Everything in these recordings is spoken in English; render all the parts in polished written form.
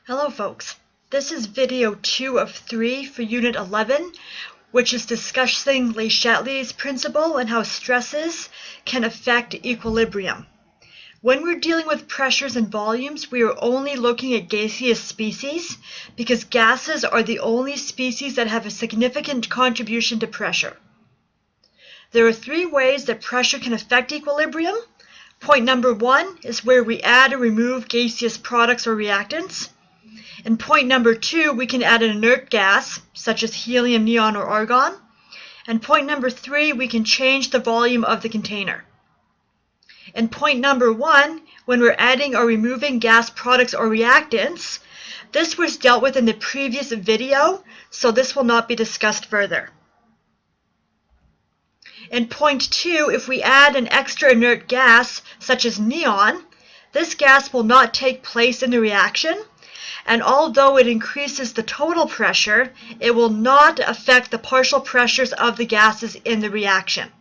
Hello folks, this is video 2 of 3 for Unit 11, which is discussing Le Chatelier's principle and how stresses can affect equilibrium. When we're dealing with pressures and volumes, we are only looking at gaseous species because gases are the only species that have a significant contribution to pressure. There are 3 ways that pressure can affect equilibrium. Point number 1 is where we add or remove gaseous products or reactants. And point number 2, we can add an inert gas, such as helium, neon, or argon. And point number 3, we can change the volume of the container. And point number 1, when we're adding or removing gas products or reactants, this was dealt with in the previous video, so this will not be discussed further. In point 2, if we add an extra inert gas, such as neon, this gas will not take place in the reaction, and although it increases the total pressure, it will not affect the partial pressures of the gases in the reaction.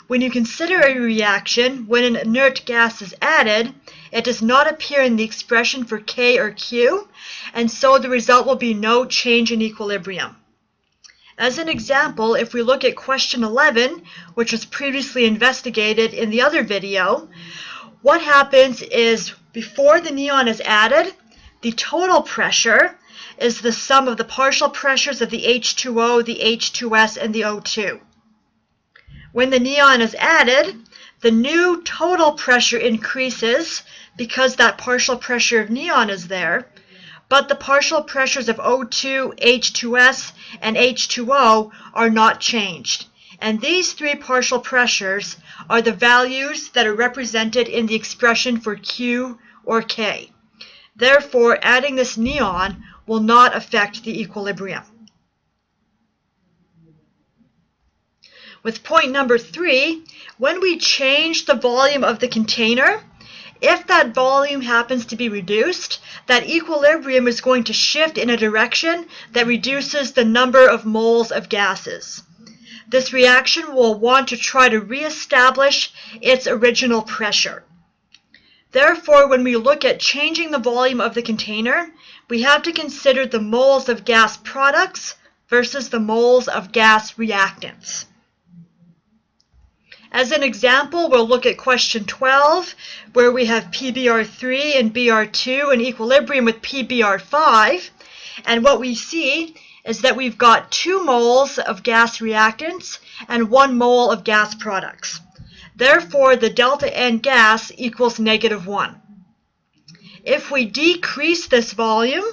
When you consider a reaction, when an inert gas is added, it does not appear in the expression for K or Q, and so the result will be no change in equilibrium. As an example, if we look at question 11, which was previously investigated in the other video, what happens is before the neon is added, the total pressure is the sum of the partial pressures of the H2O, the H2S, and the O2. When the neon is added, the new total pressure increases because that partial pressure of neon is there, but the partial pressures of O2, H2S, and H2O are not changed. And these 3 partial pressures are the values that are represented in the expression for Q or K. Therefore, adding this neon will not affect the equilibrium. With point number 3, when we change the volume of the container, if that volume happens to be reduced, that equilibrium is going to shift in a direction that reduces the number of moles of gases. This reaction will want to try to reestablish its original pressure. Therefore, when we look at changing the volume of the container, we have to consider the moles of gas products versus the moles of gas reactants. As an example, we'll look at question 12, where we have PBr3 and Br2 in equilibrium with PBr5. And what we see is that we've got 2 moles of gas reactants and 1 mole of gas products. Therefore, the delta N gas equals -1. If we decrease this volume,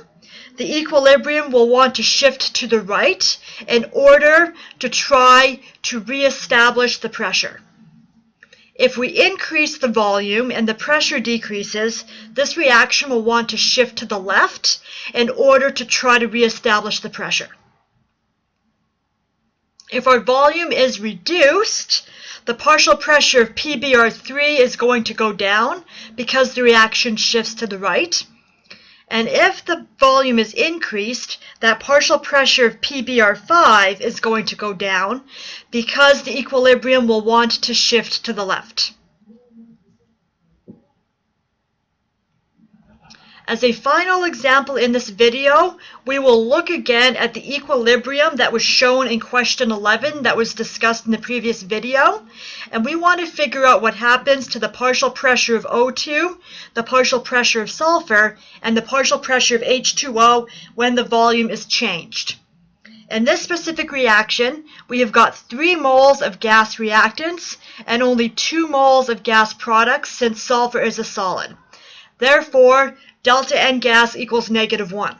the equilibrium will want to shift to the right in order to try to reestablish the pressure. If we increase the volume and the pressure decreases, this reaction will want to shift to the left in order to try to reestablish the pressure. If our volume is reduced, the partial pressure of PBr3 is going to go down because the reaction shifts to the right. And if the volume is increased, that partial pressure of PBr5 is going to go down because the equilibrium will want to shift to the left. As a final example in this video, we will look again at the equilibrium that was shown in question 11 that was discussed in the previous video. And we want to figure out what happens to the partial pressure of O2, the partial pressure of sulfur, and the partial pressure of H2O when the volume is changed. In this specific reaction, we have got 3 moles of gas reactants and only 2 moles of gas products since sulfur is a solid. Therefore, delta N gas equals -1.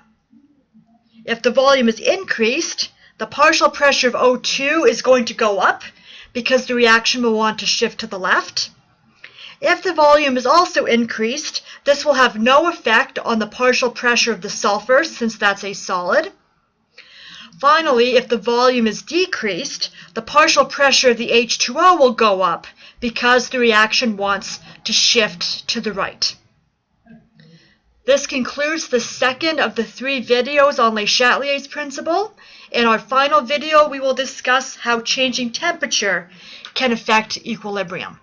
If the volume is increased, the partial pressure of O2 is going to go up because the reaction will want to shift to the left. If the volume is also increased, this will have no effect on the partial pressure of the sulfur since that's a solid. Finally, if the volume is decreased, the partial pressure of the H2O will go up because the reaction wants to shift to the right. This concludes the second of the 3 videos on Le Chatelier's principle. In our final video, we will discuss how changing temperature can affect equilibrium.